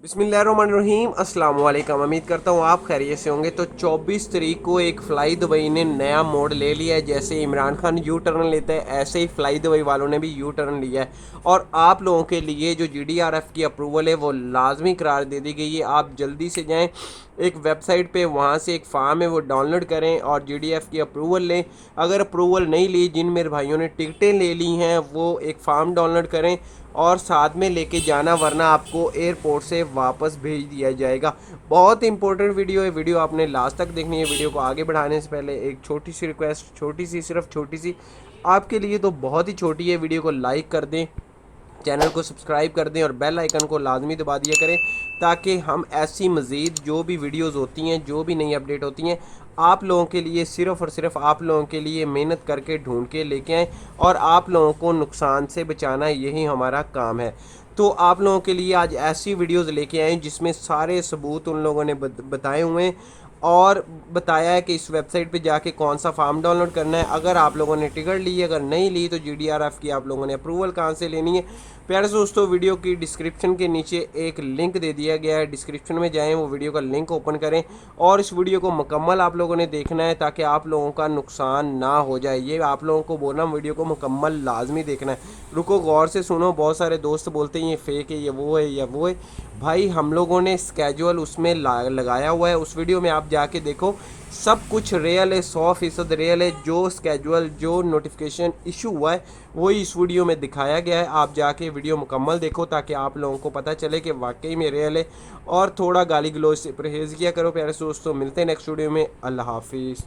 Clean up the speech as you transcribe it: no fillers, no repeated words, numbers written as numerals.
बिस्मिल्लाहिर्रहमानिर्रहीम अस्सलाम वालेकुम। उम्मीद करता हूँ आप खैरियत से होंगे। तो 24 तारीख को एक फ़्लाई दुबई ने नया मोड़ ले लिया है। जैसे इमरान खान यू टर्न लेते हैं, ऐसे ही फ़्लाई दुबई वालों ने भी यू टर्न लिया है। और आप लोगों के लिए जो GDRF की अप्रूवल है वो लाजमी करार दे दी गई है। आप जल्दी से जाएँ एक वेबसाइट पे, वहाँ से एक फ़ार्म है वो डाउनलोड करें और GDF की अप्रूवल लें। अगर अप्रूवल नहीं ली, जिन मेरे भाइयों ने टिकटें ले ली हैं वो एक फ़ार्म डाउनलोड करें और साथ में लेके जाना, वरना आपको एयरपोर्ट से वापस भेज दिया जाएगा। बहुत इंपॉर्टेंट वीडियो है, वीडियो आपने लास्ट तक देखनी है। वीडियो को आगे बढ़ाने से पहले एक छोटी सी रिक्वेस्ट, छोटी सी, सिर्फ छोटी सी, आपके लिए तो बहुत ही छोटी है। वीडियो को लाइक कर दें, चैनल को सब्सक्राइब कर दें और बेल आइकन को लाजमी दबा दिया करें, ताकि हम ऐसी मज़ीद जो भी वीडियोस होती हैं, जो भी नई अपडेट होती हैं, आप लोगों के लिए, सिर्फ़ और सिर्फ आप लोगों के लिए मेहनत करके ढूंढ के लेके आएँ और आप लोगों को नुकसान से बचाना, यही हमारा काम है। तो आप लोगों के लिए आज ऐसी वीडियोस लेके आए जिसमें सारे सबूत उन लोगों ने बताए हुए हैं और बताया है कि इस वेबसाइट पे जाके कौन सा फार्म डाउनलोड करना है। अगर आप लोगों ने टिकट ली, अगर नहीं ली, तो GDRF की आप लोगों ने अप्रूवल कहाँ से लेनी है। प्यारे दोस्तों, वीडियो की डिस्क्रिप्शन के नीचे एक लिंक दे दिया गया है, डिस्क्रिप्शन में जाएं, वो वीडियो का लिंक ओपन करें और इस वीडियो को मुकम्मल आप लोगों ने देखना है, ताकि आप लोगों का नुकसान ना हो जाए। ये आप लोगों को बोलना, वीडियो को मुकम्मल लाजमी देखना है। रुको, गौर से सुनो। बहुत सारे दोस्त बोलते हैं ये फेक है, ये वो है, या वो है। भाई, हम लोगों ने स्केजुअल उसमें लगाया हुआ है, उस वीडियो में आप जाके देखो, सब कुछ रियल है, 100% रियल है। जो स्केजुअल, जो नोटिफिकेशन इशू हुआ है, वही इस वीडियो में दिखाया गया है। आप जाके वीडियो मुकम्मल देखो, ताकि आप लोगों को पता चले कि वाकई में रियल है। और थोड़ा गाली गलौज से परहेज़ किया करो। प्यारे दोस्तों, मिलते हैं नेक्स्ट वीडियो में। अल्लाह हाफिज़।